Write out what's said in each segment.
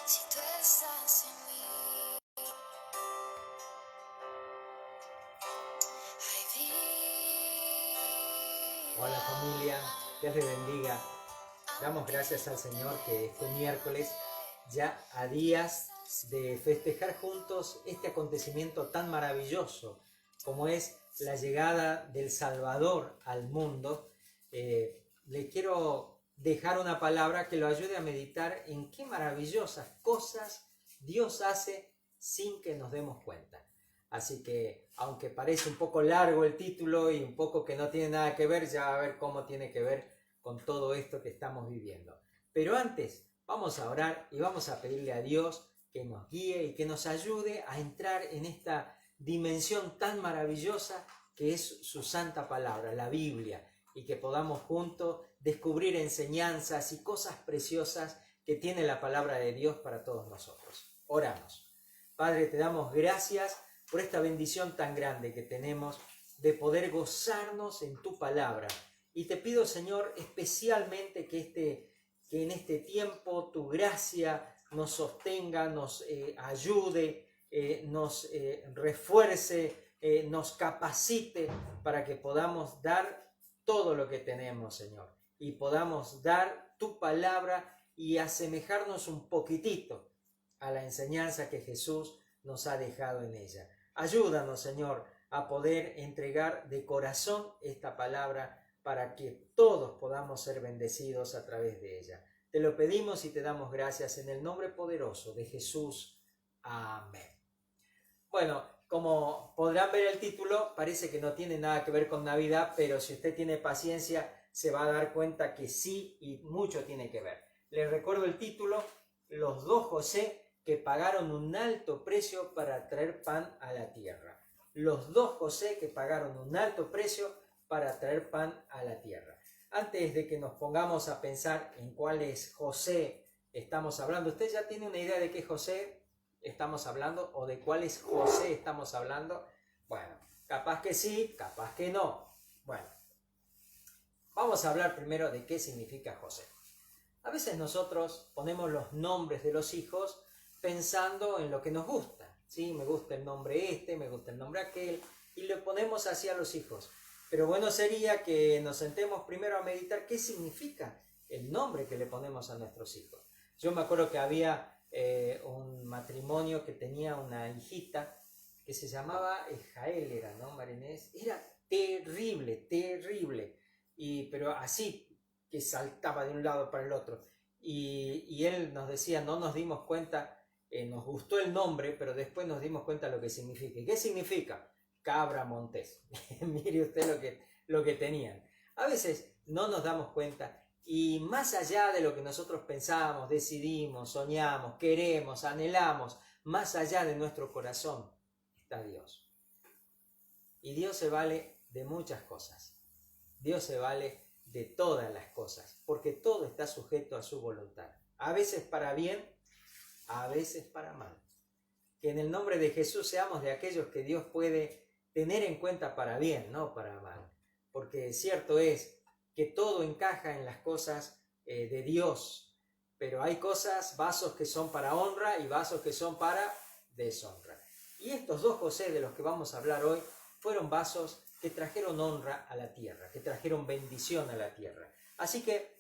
si tú estás en mí. Hola familia, Dios les bendiga. Damos gracias al Señor que este miércoles, ya a días de festejar juntos este acontecimiento tan maravilloso como es la llegada del Salvador al mundo, le quiero dejar una palabra que lo ayude a meditar en qué maravillosas cosas Dios hace sin que nos demos cuenta. Así que, aunque parece un poco largo el título y un poco que no tiene nada que ver, ya va a ver cómo tiene que ver con todo esto que estamos viviendo. Pero antes, vamos a orar y vamos a pedirle a Dios que nos guíe y que nos ayude a entrar en esta dimensión tan maravillosa que es su santa palabra, la Biblia, y que podamos juntos descubrir enseñanzas y cosas preciosas que tiene la palabra de Dios para todos nosotros. Oramos. Padre, te damos gracias por esta bendición tan grande que tenemos de poder gozarnos en tu palabra. Y te pido, Señor, especialmente que en este tiempo tu gracia nos sostenga, nos ayude, nos refuerce, nos capacite para que podamos dar todo lo que tenemos, Señor. Y podamos dar tu palabra y asemejarnos un poquitito a la enseñanza que Jesús nos ha dejado en ella. Ayúdanos, Señor, a poder entregar de corazón esta palabra para que todos podamos ser bendecidos a través de ella. Te lo pedimos y te damos gracias en el nombre poderoso de Jesús. Amén. Bueno, como podrán ver el título, parece que no tiene nada que ver con Navidad, pero si usted tiene paciencia, se va a dar cuenta que sí y mucho tiene que ver. Les recuerdo el título: Los dos José que pagaron un alto precio para traer pan a la tierra. Los dos José que pagaron un alto precio para traer pan a la tierra. Antes de que nos pongamos a pensar en cuál es José estamos hablando, ¿usted ya tiene una idea de qué José estamos hablando o de cuál es José estamos hablando? Bueno, capaz que sí, capaz que no. Bueno, vamos a hablar primero de qué significa José. A veces nosotros ponemos los nombres de los hijos pensando en lo que nos gusta, ¿sí? Me gusta el nombre este, me gusta el nombre aquel, y le ponemos así a los hijos. Pero bueno sería que nos sentemos primero a meditar qué significa el nombre que le ponemos a nuestros hijos. Yo me acuerdo que había un matrimonio que tenía una hijita que se llamaba Jael, era, ¿no? Marinés. Era terrible, terrible, pero así, que saltaba de un lado para el otro. Y él nos decía, no nos dimos cuenta, nos gustó el nombre, pero después nos dimos cuenta lo que significa. ¿Y qué significa? Cabra montés. Mire usted lo que tenían. A veces no nos damos cuenta y más allá de lo que nosotros pensamos, decidimos, soñamos, queremos, anhelamos, más allá de nuestro corazón está Dios. Y Dios se vale de muchas cosas. Dios se vale de todas las cosas, porque todo está sujeto a su voluntad. A veces para bien, a veces para mal. Que en el nombre de Jesús seamos de aquellos que Dios puede tener en cuenta para bien, no para mal. Porque cierto es que todo encaja en las cosas de Dios, pero hay cosas, vasos que son para honra y vasos que son para deshonra. Y estos dos José de los que vamos a hablar hoy fueron vasos que trajeron honra a la tierra, que trajeron bendición a la tierra. Así que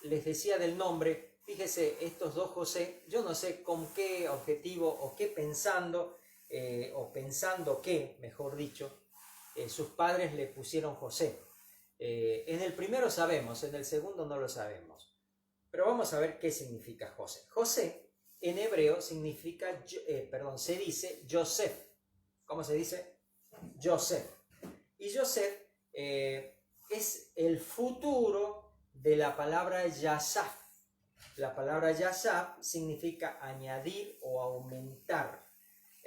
les decía del nombre, fíjese, estos dos José, yo no sé con qué objetivo o qué pensando, o pensando que, mejor dicho, sus padres le pusieron José. En el primero sabemos, en el segundo no lo sabemos. Pero vamos a ver qué significa José. José en hebreo significa, se dice Yosef. ¿Cómo se dice? Yosef. Y Yosef es el futuro de la palabra Yasaf. La palabra Yasaf significa añadir o aumentar,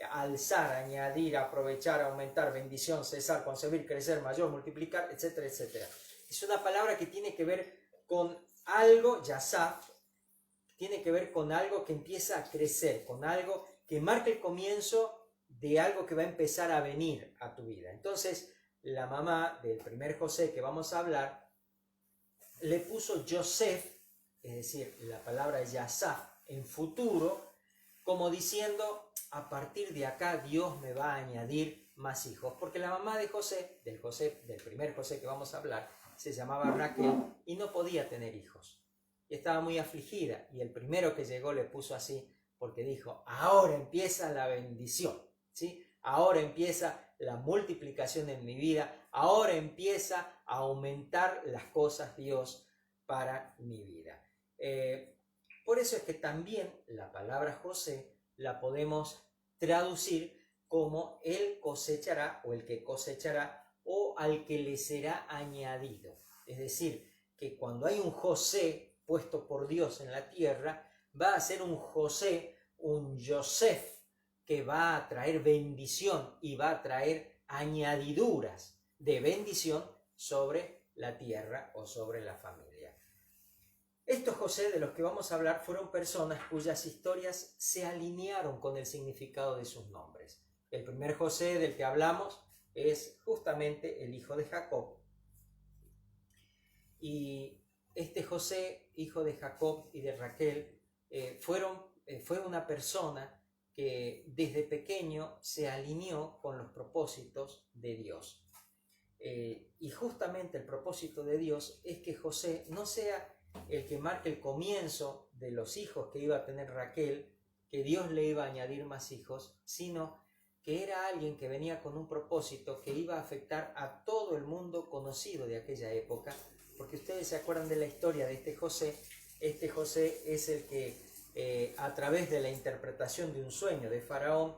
alzar, añadir, aprovechar, aumentar, bendición, cesar, concebir, crecer, mayor, multiplicar, etcétera, etcétera. Es una palabra que tiene que ver con algo, Yasaf, tiene que ver con algo que empieza a crecer, con algo que marca el comienzo de algo que va a empezar a venir a tu vida. Entonces, la mamá del primer José que vamos a hablar le puso Yosef, es decir, la palabra Yasaf en futuro, como diciendo, a partir de acá Dios me va a añadir más hijos, porque la mamá de José, del primer José que vamos a hablar, se llamaba Raquel y no podía tener hijos. Y estaba muy afligida, y el primero que llegó le puso así, porque dijo, ahora empieza la bendición, ¿sí? Ahora empieza la multiplicación en mi vida, ahora empieza a aumentar las cosas Dios para mi vida. Por eso es que también la palabra José la podemos traducir como el cosechará o el que cosechará o al que le será añadido. Es decir, que cuando hay un José puesto por Dios en la tierra, va a ser un José, un Yosef, que va a traer bendición y va a traer añadiduras de bendición sobre la tierra o sobre la familia. Estos José de los que vamos a hablar fueron personas cuyas historias se alinearon con el significado de sus nombres. El primer José del que hablamos es justamente el hijo de Jacob. Y este José, hijo de Jacob y de Raquel, fue una persona que desde pequeño se alineó con los propósitos de Dios. Y justamente el propósito de Dios es que José no sea el que marque el comienzo de los hijos que iba a tener Raquel, que Dios le iba a añadir más hijos, sino que era alguien que venía con un propósito que iba a afectar a todo el mundo conocido de aquella época, porque ustedes se acuerdan de la historia de este José es el que a través de la interpretación de un sueño de Faraón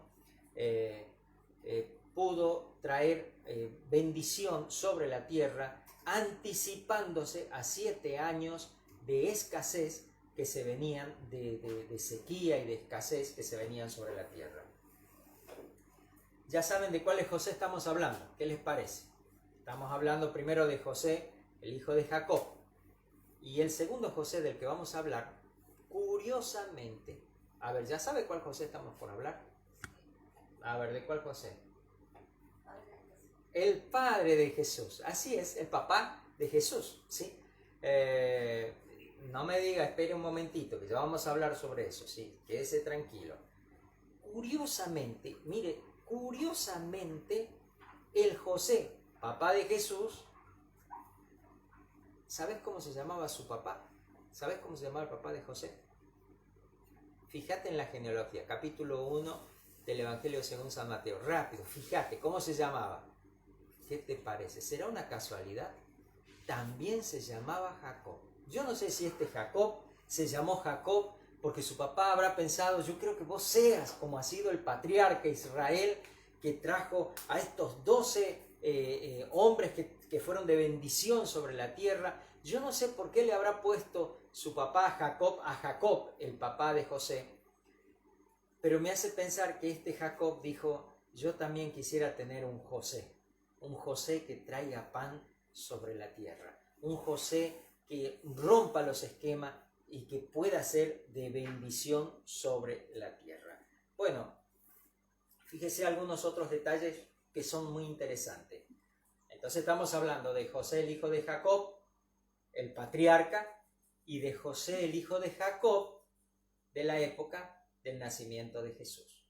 pudo traer bendición sobre la tierra, anticipándose a 7 años de escasez que se venían, de sequía y de escasez que se venían sobre la tierra. Ya saben de cuál José estamos hablando, ¿qué les parece? Estamos hablando primero de José, el hijo de Jacob, y el segundo José del que vamos a hablar, curiosamente, a ver, ¿ya sabe cuál José estamos por hablar? A ver, ¿de cuál José? El padre de Jesús, así es, el papá de Jesús, ¿sí? No me diga, espere un momentito, que ya vamos a hablar sobre eso, ¿sí? Quédese tranquilo. Curiosamente, mire, el José, papá de Jesús, ¿sabes cómo se llamaba su papá? ¿Sabes cómo se llamaba el papá de José? Fíjate en la genealogía, capítulo 1 del Evangelio según San Mateo. Rápido, fíjate, ¿cómo se llamaba? ¿Qué te parece? ¿Será una casualidad? También se llamaba Jacob. Yo no sé si este Jacob se llamó Jacob porque su papá habrá pensado, yo creo que vos seas como ha sido el patriarca Israel que trajo a estos 12 hombres que fueron de bendición sobre la tierra. Yo no sé por qué le habrá puesto su papá a Jacob, el papá de José, pero me hace pensar que este Jacob dijo, yo también quisiera tener un José que traiga pan sobre la tierra, un José que rompa los esquemas y que pueda ser de bendición sobre la tierra. Bueno, fíjese algunos otros detalles que son muy interesantes. Entonces estamos hablando de José, el hijo de Jacob, el patriarca, y de José, el hijo de Jacob, de la época del nacimiento de Jesús.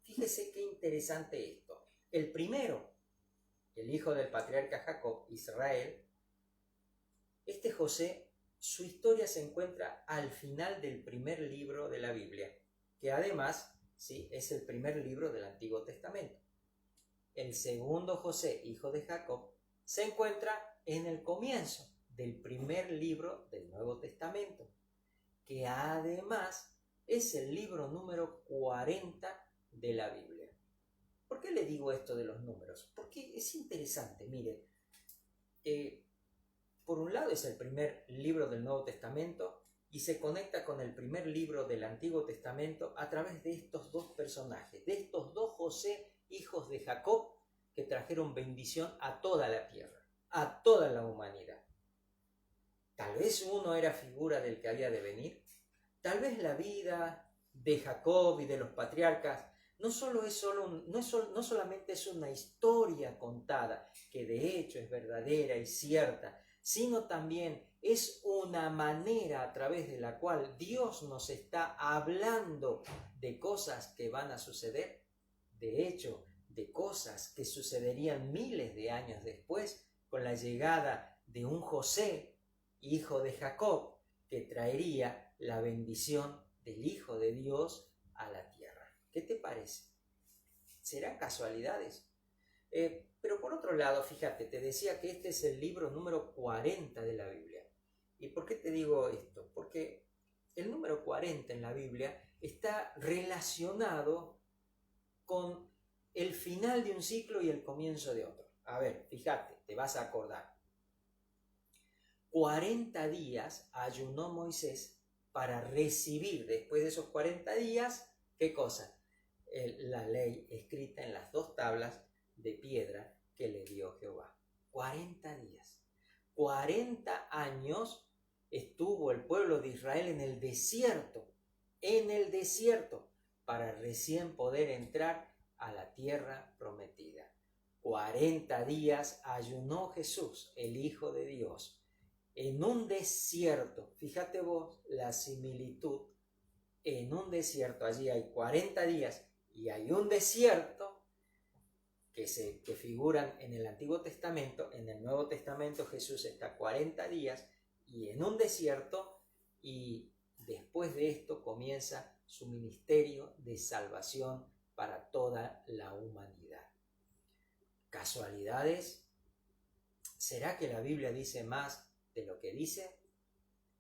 Fíjese qué interesante esto. El primero, el hijo del patriarca Jacob, Israel, este José, su historia se encuentra al final del primer libro de la Biblia, que además, sí, es el primer libro del Antiguo Testamento. El segundo José, hijo de Jacob, se encuentra en el comienzo del primer libro del Nuevo Testamento, que además es el libro número 40 de la Biblia. ¿Por qué le digo esto de los números? Porque es interesante, mire, por un lado es el primer libro del Nuevo Testamento y se conecta con el primer libro del Antiguo Testamento a través de estos dos personajes, de estos dos José, hijos de Jacob, que trajeron bendición a toda la tierra, a toda la humanidad. Tal vez uno era figura del que había de venir, tal vez la vida de Jacob y de los patriarcas no solamente es una historia contada, que de hecho es verdadera y cierta, sino también es una manera a través de la cual Dios nos está hablando de cosas que van a suceder. De hecho, de cosas que sucederían miles de años después con la llegada de un José, hijo de Jacob, que traería la bendición del Hijo de Dios a la tierra. ¿Qué te parece? ¿Serán casualidades? Pero por otro lado, fíjate, te decía que este es el libro número 40 de la Biblia. ¿Y por qué te digo esto? Porque el número 40 en la Biblia está relacionado con el final de un ciclo y el comienzo de otro. A ver, fíjate, te vas a acordar. 40 días ayunó Moisés para recibir, después de esos 40 días, ¿qué cosa? La ley escrita en las 2 tablas de piedra que le dio Jehová. 40 días. 40 años estuvo el pueblo de Israel en el desierto, para recién poder entrar a la tierra prometida. 40 días ayunó Jesús, el Hijo de Dios, en un desierto. Fíjate vos la similitud. En un desierto, allí hay 40 días y hay un desierto que figuran en el Antiguo Testamento. En el Nuevo Testamento Jesús está 40 días y en un desierto, y después de esto comienza su ministerio de salvación para toda la humanidad. ¿Casualidades? ¿Será que la Biblia dice más de lo que dice?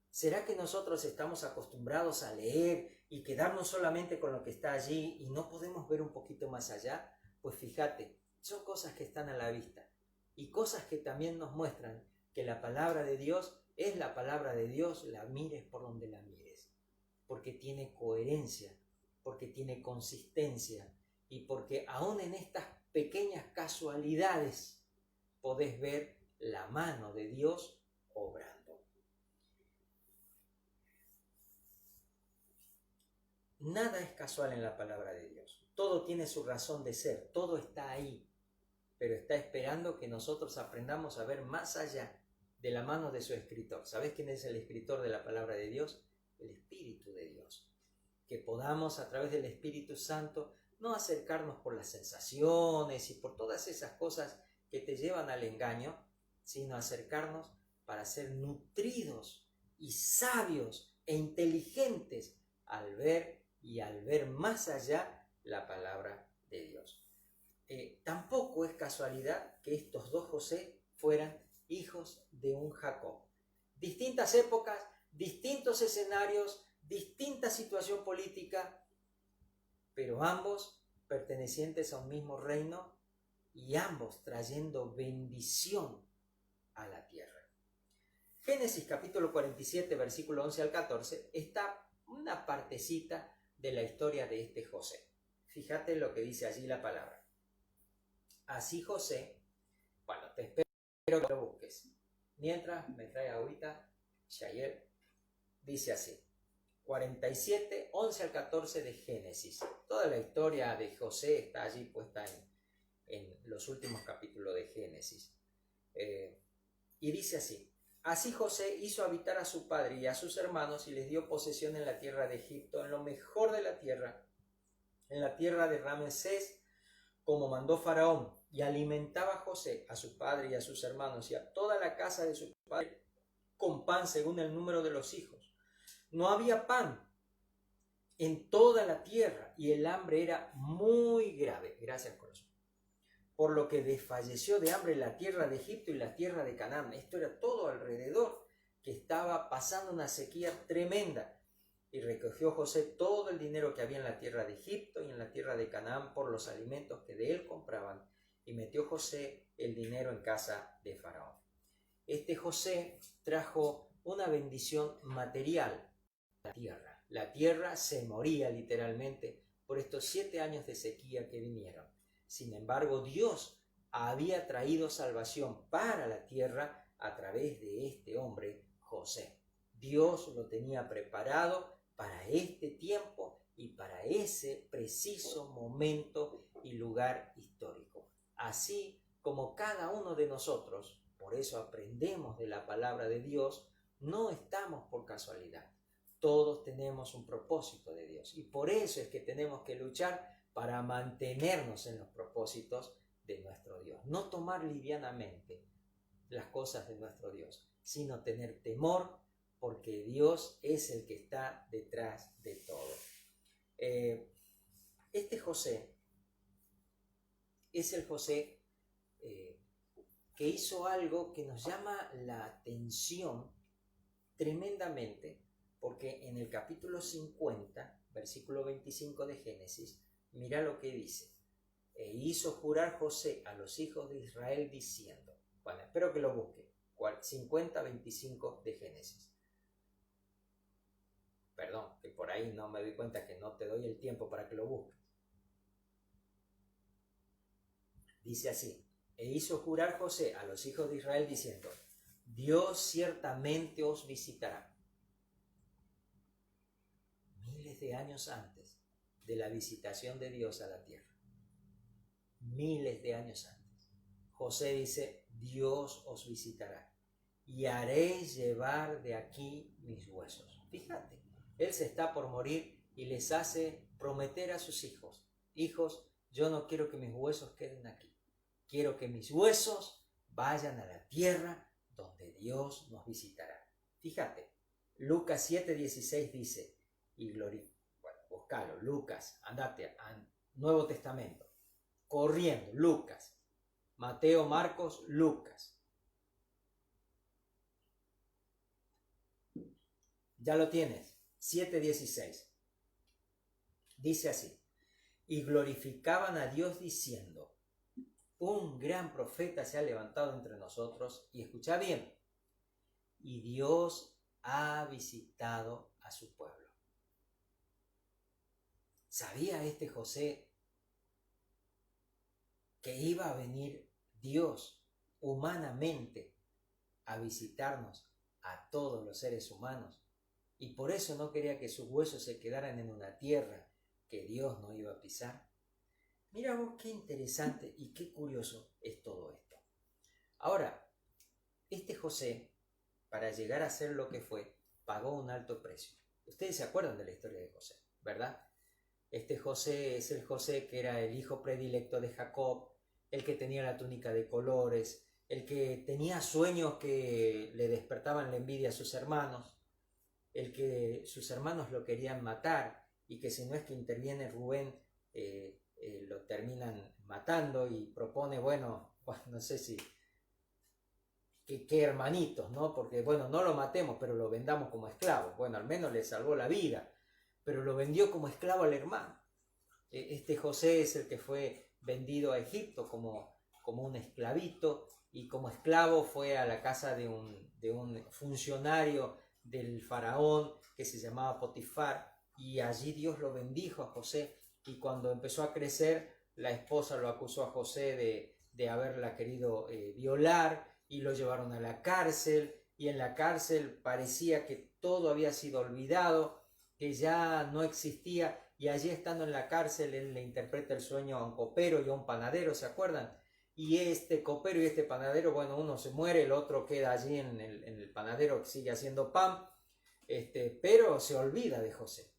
¿Será que nosotros estamos acostumbrados a leer y quedarnos solamente con lo que está allí y no podemos ver un poquito más allá? Pues fíjate, son cosas que están a la vista y cosas que también nos muestran que la palabra de Dios es la palabra de Dios, la mires por donde la mires, porque tiene coherencia, porque tiene consistencia y porque aún en estas pequeñas casualidades podés ver la mano de Dios obrando. Nada es casual en la palabra de Dios. Todo tiene su razón de ser, todo está ahí, pero está esperando que nosotros aprendamos a ver más allá de la mano de su escritor. ¿Sabés quién es el escritor de la palabra de Dios? El Espíritu de Dios. Que podamos a través del Espíritu Santo no acercarnos por las sensaciones y por todas esas cosas que te llevan al engaño, sino acercarnos para ser nutridos y sabios e inteligentes al ver más allá la palabra de Dios. Tampoco es casualidad que estos 2 José fueran hijos de un Jacob. Distintas épocas, distintos escenarios, distinta situación política, pero ambos pertenecientes a un mismo reino y ambos trayendo bendición a la tierra. Génesis capítulo 47, versículo 11 al 14, está una partecita de la historia de este José. Fíjate lo que dice allí la palabra. Así José, bueno, te espero que lo busques. Mientras me trae ahorita Shayer, dice así, 47, 11 al 14 de Génesis. Toda la historia de José está allí puesta en los últimos capítulos de Génesis. Y dice así, así José hizo habitar a su padre y a sus hermanos y les dio posesión en la tierra de Egipto, en lo mejor de la tierra, en la tierra de Ramsés, como mandó Faraón, y alimentaba a José, a su padre y a sus hermanos y a toda la casa de su padre con pan según el número de los hijos. No había pan en toda la tierra y el hambre era muy grave. Gracias, corazón. Por lo que desfalleció de hambre la tierra de Egipto y la tierra de Canaán. Esto era todo alrededor, que estaba pasando una sequía tremenda. Y recogió José todo el dinero que había en la tierra de Egipto y en la tierra de Canaán por los alimentos que de él compraban. Y metió José el dinero en casa de Faraón. Este José trajo una bendición material a la tierra. La tierra se moría literalmente por estos 7 años de sequía que vinieron. Sin embargo, Dios había traído salvación para la tierra a través de este hombre, José. Dios lo tenía preparado para este tiempo y para ese preciso momento y lugar histórico. Así como cada uno de nosotros por eso aprendemos de la palabra de Dios, no estamos por casualidad. Todos tenemos un propósito de Dios y por eso es que tenemos que luchar para mantenernos en los propósitos de nuestro Dios. No tomar livianamente las cosas de nuestro Dios, sino tener temor porque Dios es el que está detrás de todo. Este José es el José que hizo algo que nos llama la atención tremendamente, porque en el capítulo 50, versículo 25 de Génesis, mira lo que dice. E hizo jurar José a los hijos de Israel diciendo, bueno, espero que lo busque, 50-25 de Génesis. Perdón, que por ahí no me doy cuenta que no te doy el tiempo para que lo busques. Dice así, e hizo jurar José a los hijos de Israel diciendo, Dios ciertamente os visitará. Miles de años antes de la visitación de Dios a la tierra. Miles de años antes. José dice, Dios os visitará y haréis llevar de aquí mis huesos. Fíjate, él se está por morir y les hace prometer a sus hijos, hijos, yo no quiero que mis huesos queden aquí. Quiero que mis huesos vayan a la tierra donde Dios nos visitará. Fíjate, Lucas 7:16 dice, y búscalo, Lucas, andate al Nuevo Testamento, corriendo, Lucas, Mateo, Marcos, Lucas. Ya lo tienes, 7:16. Dice así, y glorificaban a Dios diciendo, un gran profeta se ha levantado entre nosotros, y escucha bien, y Dios ha visitado a su pueblo. ¿Sabía este José que iba a venir Dios humanamente a visitarnos a todos los seres humanos? Y por eso no quería que sus huesos se quedaran en una tierra que Dios no iba a pisar. Mira vos qué interesante y qué curioso es todo esto. Ahora, este José, para llegar a ser lo que fue, pagó un alto precio. Ustedes se acuerdan de la historia de José, ¿verdad? Este José es el José que era el hijo predilecto de Jacob, el que tenía la túnica de colores, el que tenía sueños que le despertaban la envidia a sus hermanos, el que sus hermanos lo querían matar y que si no es que interviene Rubén, lo terminan matando y propone, bueno, no sé si qué hermanitos, ¿no? Porque bueno, no lo matemos, pero lo vendamos como esclavo. Bueno, al menos le salvó la vida, pero lo vendió como esclavo al hermano. Este José es el que fue vendido a Egipto como un esclavito, y como esclavo fue a la casa de un funcionario del faraón que se llamaba Potifar, y allí Dios lo bendijo a José, y cuando empezó a crecer, la esposa lo acusó a José de haberla querido violar, y lo llevaron a la cárcel, y en la cárcel parecía que todo había sido olvidado, que ya no existía, y allí estando en la cárcel él le interpreta el sueño a un copero y a un panadero, ¿se acuerdan? Y este copero y este panadero, bueno, uno se muere, el otro queda allí en el panadero que sigue haciendo pan, pero se olvida de José.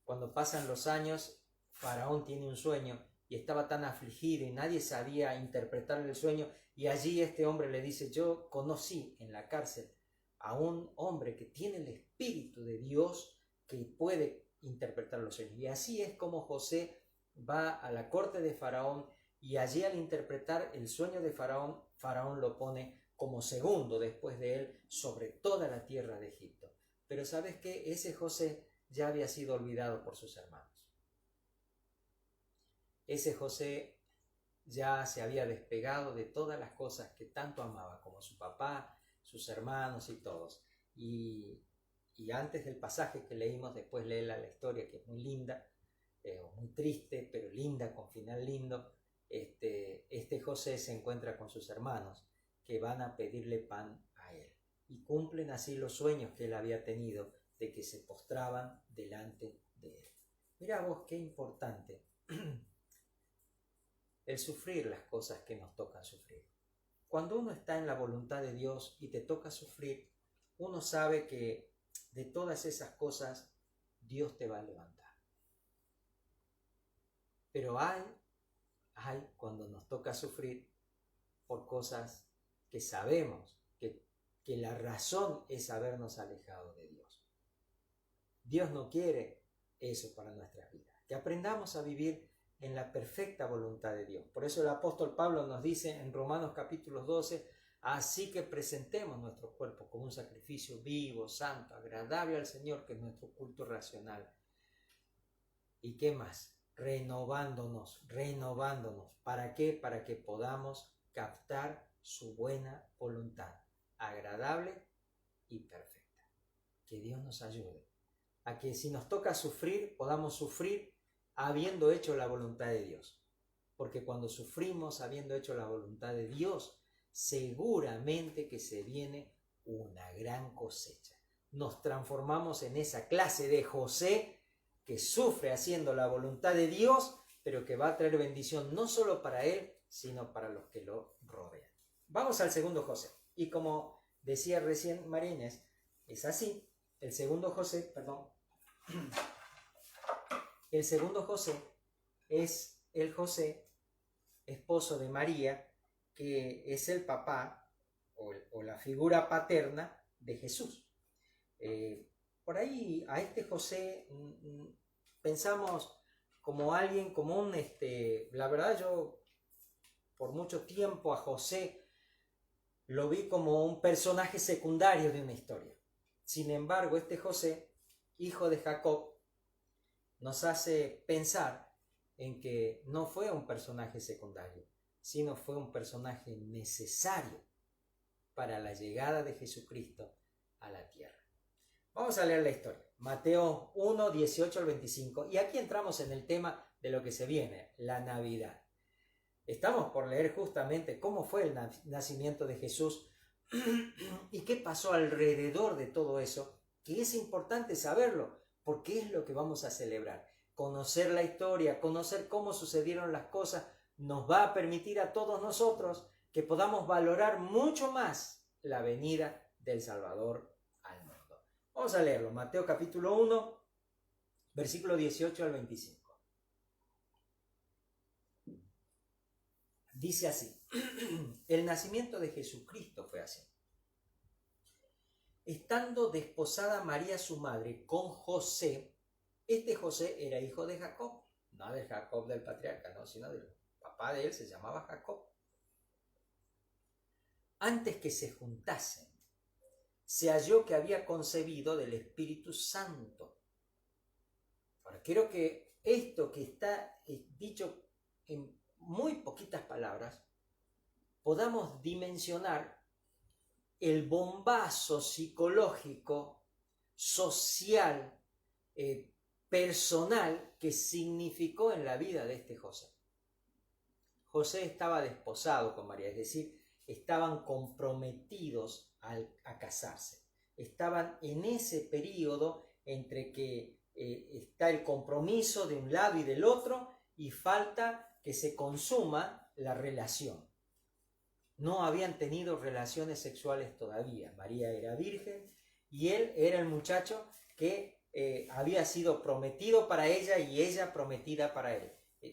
Cuando pasan los años, Faraón tiene un sueño y estaba tan afligido y nadie sabía interpretarle el sueño, y allí este hombre le dice, yo conocí en la cárcel a un hombre que tiene el Espíritu de Dios que puede interpretar los sueños. Y así es como José va a la corte de Faraón, y allí al interpretar el sueño de Faraón, Faraón lo pone como segundo después de él sobre toda la tierra de Egipto. Pero ¿sabes qué? Ese José ya había sido olvidado por sus hermanos. Ese José ya se había despegado de todas las cosas que tanto amaba, como su papá, sus hermanos y todos. Y antes del pasaje que leímos, después léela la historia, que es muy linda, muy triste, pero linda, con final lindo. Este José se encuentra con sus hermanos que van a pedirle pan a él, y cumplen así los sueños que él había tenido de que se postraban delante de él. Mirá vos qué importante el sufrir las cosas que nos tocan sufrir. cuando uno está en la voluntad de Dios y te toca sufrir, uno sabe que de todas esas cosas Dios te va a levantar. Pero hay cuando nos toca sufrir por cosas que sabemos que la razón es habernos alejado de Dios. Dios no quiere eso para nuestras vidas, que aprendamos a vivir en la perfecta voluntad de Dios. Por eso el apóstol Pablo nos dice en Romanos capítulo 12, así que presentemos nuestro cuerpo como un sacrificio vivo, santo, agradable al Señor, que es nuestro culto racional. ¿Y qué más? Renovándonos. ¿Para qué? Para que podamos captar su buena voluntad, agradable y perfecta. Que Dios nos ayude a que si nos toca sufrir, podamos sufrir habiendo hecho la voluntad de Dios. Porque cuando sufrimos habiendo hecho la voluntad de Dios, seguramente que se viene una gran cosecha. Nos transformamos en esa clase de José que sufre haciendo la voluntad de Dios, pero que va a traer bendición no solo para él, sino para los que lo rodean. Vamos al segundo José. Y como decía recién María Inés, es así. El segundo José es el José, esposo de María, que es el papá o la figura paterna de Jesús. Por ahí a este José pensamos como alguien común. La verdad, yo por mucho tiempo a José lo vi como un personaje secundario de una historia. Sin embargo, este José, hijo de Jacob, nos hace pensar en que no fue un personaje secundario, sino fue un personaje necesario para la llegada de Jesucristo a la tierra. Vamos a leer la historia. Mateo 1, 18 al 25. Y aquí entramos en el tema de lo que se viene, la Navidad. Estamos por leer justamente cómo fue el nacimiento de Jesús y qué pasó alrededor de todo eso, que es importante saberlo, porque es lo que vamos a celebrar. Conocer la historia, conocer cómo sucedieron las cosas, nos va a permitir a todos nosotros que podamos valorar mucho más la venida del Salvador al mundo. Vamos a leerlo, Mateo capítulo 1, versículo 18 al 25. Dice así, el nacimiento de Jesucristo fue así. Estando desposada María su madre con José, este José era hijo de Jacob, no del Jacob del patriarca, no, sino del papá de él, se llamaba Jacob. Antes que se juntasen, se halló que había concebido del Espíritu Santo. Ahora, quiero que esto que está dicho en muy poquitas palabras, podamos dimensionar el bombazo psicológico, social, personal que significó en la vida de este José. José estaba desposado con María, es decir, estaban comprometidos a casarse. Estaban en ese periodo entre que está el compromiso de un lado y del otro y falta que se consuma la relación. No habían tenido relaciones sexuales todavía. María era virgen y él era el muchacho que había sido prometido para ella y ella prometida para él.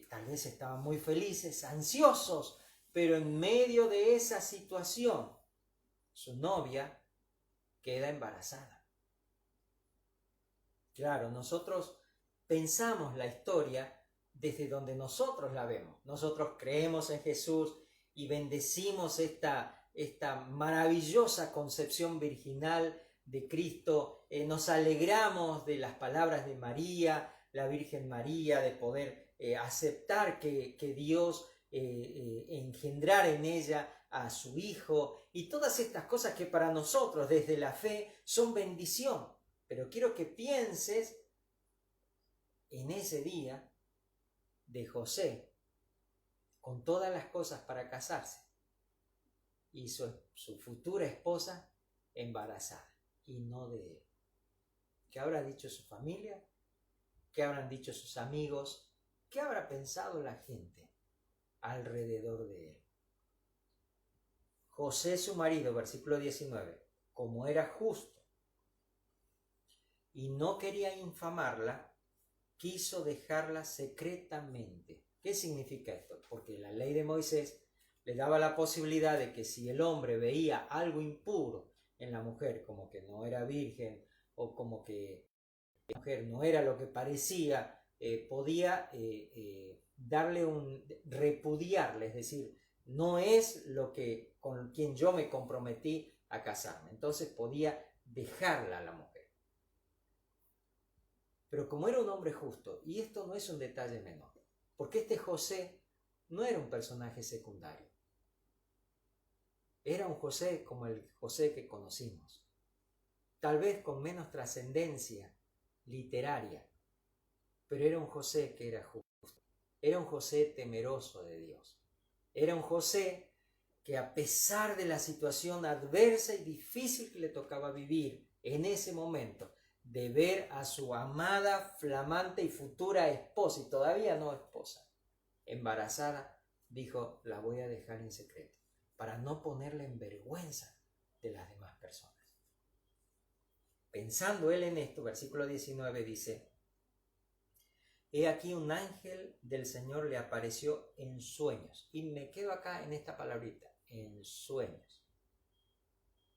Tal vez estaban muy felices, ansiosos, pero en medio de esa situación, su novia queda embarazada. Claro, nosotros pensamos la historia desde donde nosotros la vemos. Nosotros creemos en Jesús y bendecimos esta maravillosa concepción virginal de Cristo. Nos alegramos de las palabras de María, la Virgen María, de poder aceptar que Dios engendrara en ella a su Hijo y todas estas cosas que para nosotros desde la fe son bendición. Pero quiero que pienses en ese día de José, con todas las cosas para casarse, y su futura esposa embarazada, y no de él. ¿Qué habrá dicho su familia? ¿Qué habrán dicho sus amigos? ¿Qué habrá pensado la gente alrededor de él? José su marido, versículo 19, como era justo y no quería infamarla, quiso dejarla secretamente. ¿Qué significa esto? Porque la ley de Moisés le daba la posibilidad de que si el hombre veía algo impuro en la mujer, como que no era virgen o como que la mujer no era lo que parecía, podía repudiarle, es decir, no es lo que con quien yo me comprometí a casarme. Entonces podía dejarla a la mujer. Pero como era un hombre justo, y esto no es un detalle menor, porque este José no era un personaje secundario. Era un José como el José que conocimos, tal vez con menos trascendencia literaria, pero era un José que era justo. Era un José temeroso de Dios. Era un José que, a pesar de la situación adversa y difícil que le tocaba vivir en ese momento, de ver a su amada, flamante y futura esposa, y todavía no esposa, embarazada, dijo: la voy a dejar en secreto, para no ponerla en vergüenza de las demás personas. Pensando él en esto, versículo 19 dice: he aquí un ángel del Señor le apareció en sueños. Y me quedo acá en esta palabrita, en sueños.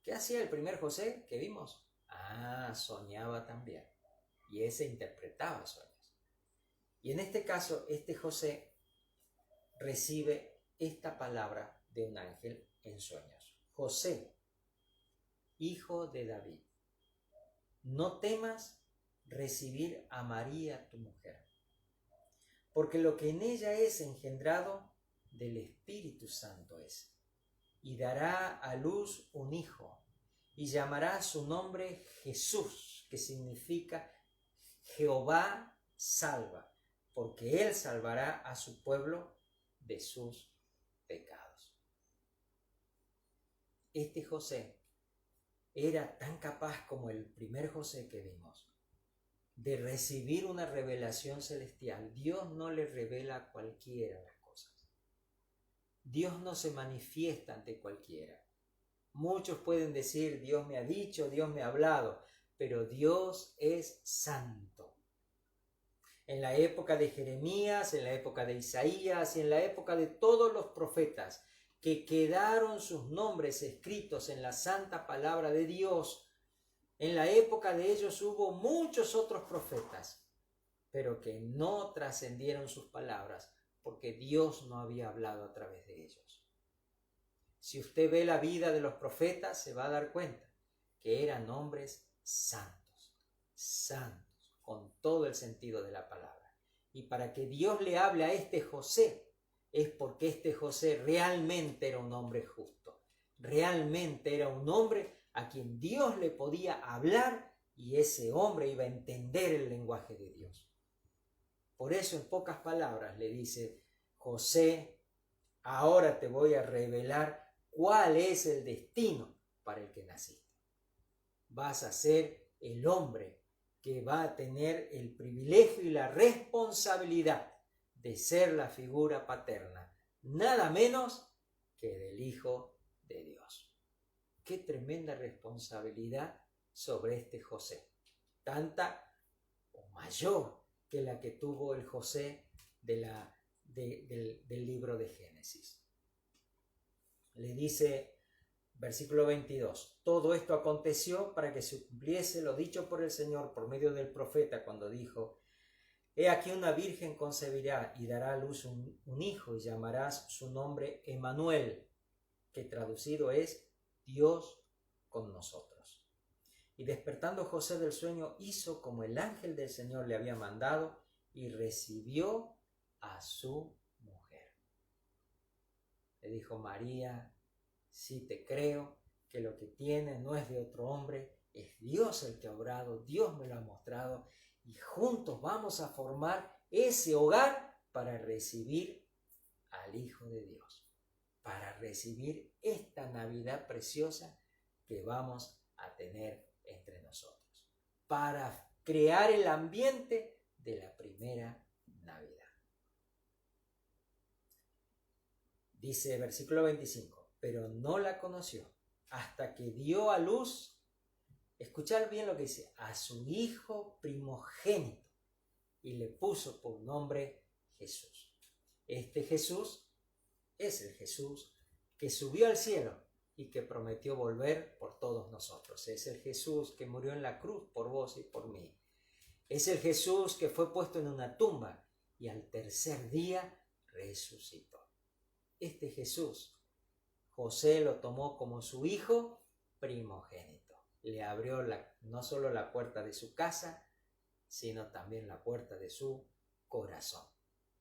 ¿Qué hacía el primer José que vimos? Soñaba también. Y ese interpretaba sueños. Y en este caso, este José recibe esta palabra de un ángel en sueños. José, hijo de David, no temas recibir a María tu mujer, porque lo que en ella es engendrado del Espíritu Santo es, y dará a luz un hijo, y llamará su nombre Jesús, que significa Jehová salva, porque él salvará a su pueblo de sus pecados. Este José era tan capaz como el primer José que vimos de recibir una revelación celestial. Dios no le revela a cualquiera las cosas. Dios no se manifiesta ante cualquiera. Muchos pueden decir: Dios me ha dicho, Dios me ha hablado, pero Dios es santo. En la época de Jeremías, en la época de Isaías y en la época de todos los profetas que quedaron sus nombres escritos en la santa palabra de Dios, en la época de ellos hubo muchos otros profetas, pero que no trascendieron sus palabras porque Dios no había hablado a través de ellos. Si usted ve la vida de los profetas, se va a dar cuenta que eran hombres santos, santos, con todo el sentido de la palabra. Y para que Dios le hable a este José, es porque este José realmente era un hombre justo, realmente era un hombre a quien Dios le podía hablar y ese hombre iba a entender el lenguaje de Dios. Por eso, en pocas palabras, le dice: José, ahora te voy a revelar cuál es el destino para el que naciste. Vas a ser el hombre que va a tener el privilegio y la responsabilidad de ser la figura paterna, nada menos que del Hijo de Dios. Qué tremenda responsabilidad sobre este José, tanta o mayor que la que tuvo el José del libro de Génesis. Le dice, versículo 22, todo esto aconteció para que se cumpliese lo dicho por el Señor por medio del profeta cuando dijo: he aquí una virgen concebirá y dará a luz un hijo y llamarás su nombre Emmanuel, que traducido es Dios con nosotros. Y despertando José del sueño, hizo como el ángel del Señor le había mandado y recibió a su mujer. Le dijo: María, sí te creo que lo que tienes no es de otro hombre, es Dios el que ha obrado, Dios me lo ha mostrado, y juntos vamos a formar ese hogar para recibir al Hijo de Dios, para recibir esta Navidad preciosa que vamos a tener entre nosotros, para crear el ambiente de la primera Navidad. Dice versículo 25, pero no la conoció hasta que dio a luz, escuchad bien lo que dice, a su hijo primogénito, y le puso por nombre Jesús. Este Jesús es el Jesús que subió al cielo y que prometió volver por todos nosotros. Es el Jesús que murió en la cruz por vos y por mí. Es el Jesús que fue puesto en una tumba y al tercer día resucitó. Este Jesús, José lo tomó como su hijo primogénito. Le abrió no solo la puerta de su casa, sino también la puerta de su corazón.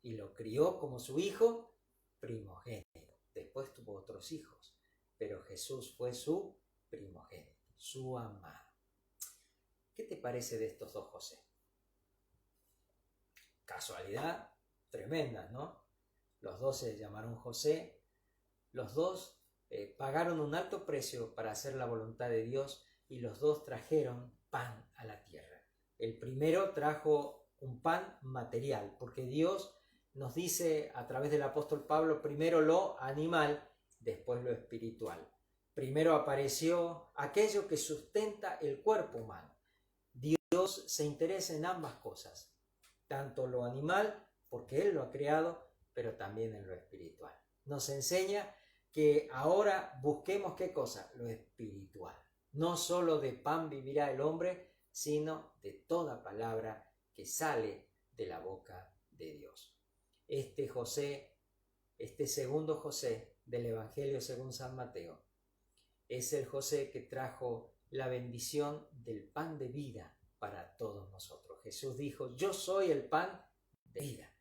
Y lo crió como su hijo primogénito. Después tuvo otros hijos, pero Jesús fue su primogénito, su amado. ¿Qué te parece de estos dos José? Casualidad tremenda, ¿no? Los dos se llamaron José, los dos pagaron un alto precio para hacer la voluntad de Dios y los dos trajeron pan a la tierra. El primero trajo un pan material, porque Dios nos dice a través del apóstol Pablo, primero lo animal, después lo espiritual. Primero apareció aquello que sustenta el cuerpo humano. Dios se interesa en ambas cosas, tanto lo animal, porque Él lo ha creado, pero también en lo espiritual. Nos enseña que ahora busquemos ¿qué cosa? Lo espiritual. No solo de pan vivirá el hombre, sino de toda palabra que sale de la boca de Dios. Este José, este segundo José del Evangelio según San Mateo, es el José que trajo la bendición del pan de vida para todos nosotros. Jesús dijo, yo soy el pan de vida.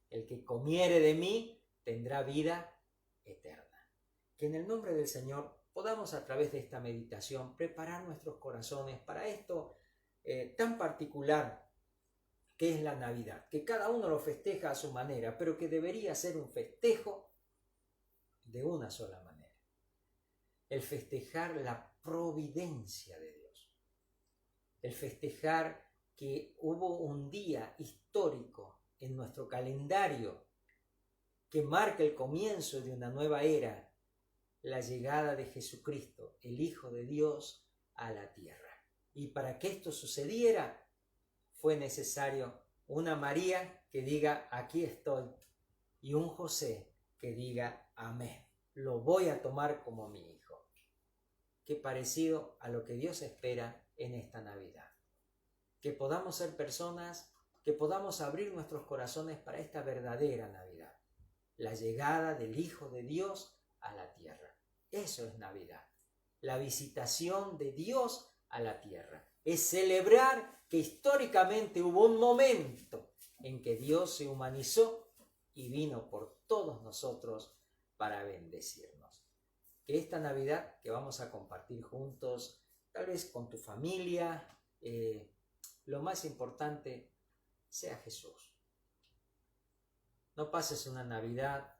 El que comiere de mí tendrá vida eterna. Que en el nombre del Señor podamos a través de esta meditación preparar nuestros corazones para esto tan particular que es la Navidad, que cada uno lo festeja a su manera, pero que debería ser un festejo de una sola manera. El festejar la providencia de Dios. El festejar que hubo un día histórico en nuestro calendario que marca el comienzo de una nueva era, la llegada de Jesucristo, el Hijo de Dios, a la tierra. Y para que esto sucediera, fue necesario una María que diga, aquí estoy, y un José que diga, amén, lo voy a tomar como mi hijo. Qué parecido a lo que Dios espera en esta Navidad. Que podamos ser personas, que podamos abrir nuestros corazones para esta verdadera Navidad. La llegada del Hijo de Dios a la tierra. Eso es Navidad. La visitación de Dios a la tierra. Es celebrar que históricamente hubo un momento en que Dios se humanizó y vino por todos nosotros para bendecirnos. Que esta Navidad que vamos a compartir juntos, tal vez con tu familia, lo más importante sea Jesús. No pases una Navidad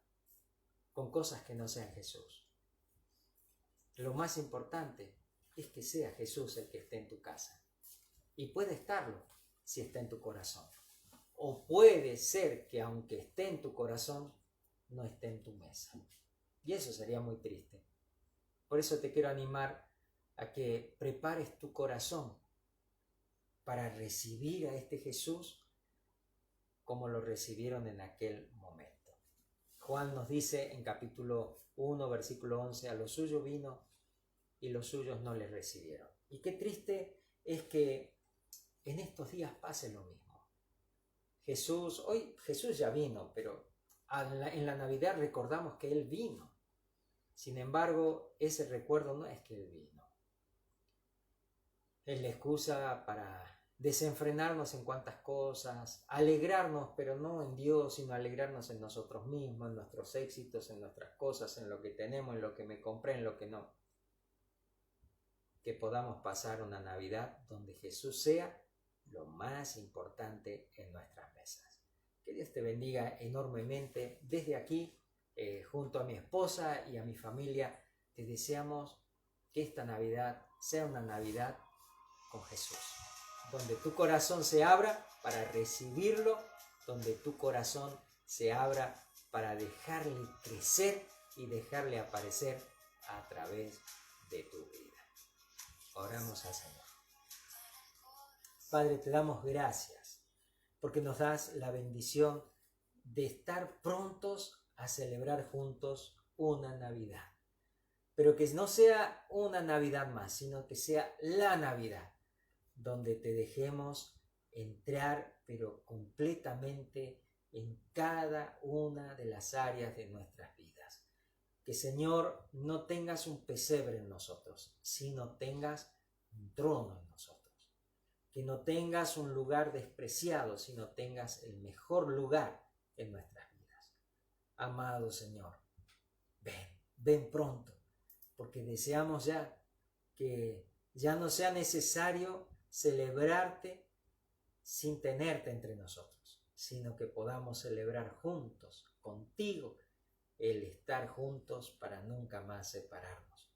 con cosas que no sean Jesús. Lo más importante es que sea Jesús el que esté en tu casa. Y puede estarlo si está en tu corazón. O puede ser que aunque esté en tu corazón, no esté en tu mesa. Y eso sería muy triste. Por eso te quiero animar a que prepares tu corazón para recibir a este Jesús como lo recibieron en aquel momento. Juan nos dice en capítulo 1, versículo 11, a los suyos vino y los suyos no le recibieron. Y qué triste es que en estos días pase lo mismo. Hoy Jesús ya vino, pero en la Navidad recordamos que Él vino. Sin embargo, ese recuerdo no es que Él vino. Es la excusa para desenfrenarnos en cuantas cosas, alegrarnos, pero no en Dios, sino alegrarnos en nosotros mismos, en nuestros éxitos, en nuestras cosas, en lo que tenemos, en lo que me compré, en lo que no. Que podamos pasar una Navidad donde Jesús sea lo más importante en nuestras mesas. Que Dios te bendiga enormemente. Desde aquí, junto a mi esposa y a mi familia, te deseamos que esta Navidad sea una Navidad con Jesús, donde tu corazón se abra para recibirlo, donde tu corazón se abra para dejarle crecer y dejarle aparecer a través de tu vida. Oramos al Señor. Padre, te damos gracias porque nos das la bendición de estar prontos a celebrar juntos una Navidad. Pero que no sea una Navidad más, sino que sea la Navidad, donde te dejemos entrar, pero completamente en cada una de las áreas de nuestras vidas. Que, Señor, no tengas un pesebre en nosotros, sino tengas un trono en nosotros. Que no tengas un lugar despreciado, sino tengas el mejor lugar en nuestras vidas. Amado Señor, ven pronto, porque deseamos ya que ya no sea necesario celebrarte sin tenerte entre nosotros, sino que podamos celebrar juntos, contigo, el estar juntos para nunca más separarnos.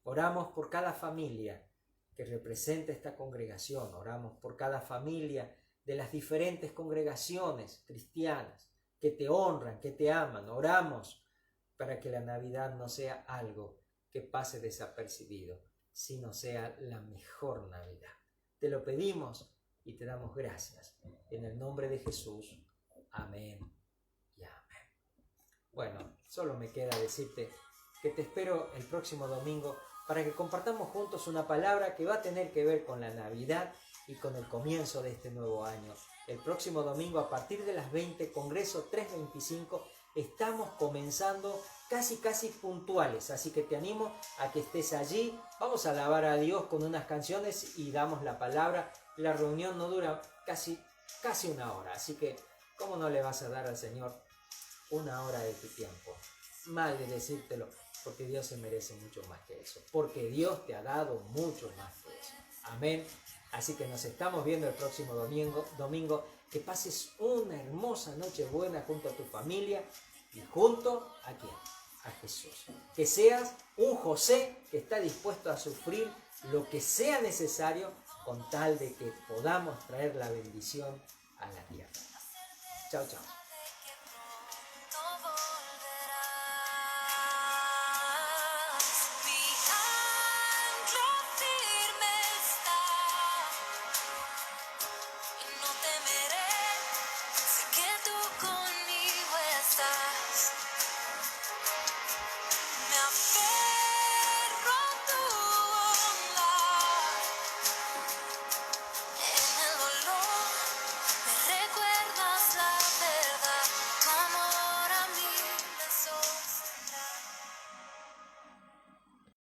Oramos por cada familia que representa esta congregación, oramos por cada familia de las diferentes congregaciones cristianas que te honran, que te aman. Oramos para que la Navidad no sea algo que pase desapercibido, sino sea la mejor Navidad. Te lo pedimos y te damos gracias. En el nombre de Jesús. Amén y amén. Bueno, solo me queda decirte que te espero el próximo domingo para que compartamos juntos una palabra que va a tener que ver con la Navidad y con el comienzo de este nuevo año. El próximo domingo a partir de las 20, Congreso 325, estamos comenzando casi puntuales, así que te animo a que estés allí. Vamos a alabar a Dios con unas canciones y damos la palabra. La reunión no dura casi una hora, así que ¿cómo no le vas a dar al Señor una hora de tu tiempo? Mal de decírtelo, porque Dios se merece mucho más que eso, porque Dios te ha dado mucho más que eso. Amén. Así que nos estamos viendo el próximo domingo. Que pases una hermosa noche buena junto a tu familia y junto a ¿quién? A Jesús. Que seas un José que está dispuesto a sufrir lo que sea necesario con tal de que podamos traer la bendición a la tierra. Chao, chao.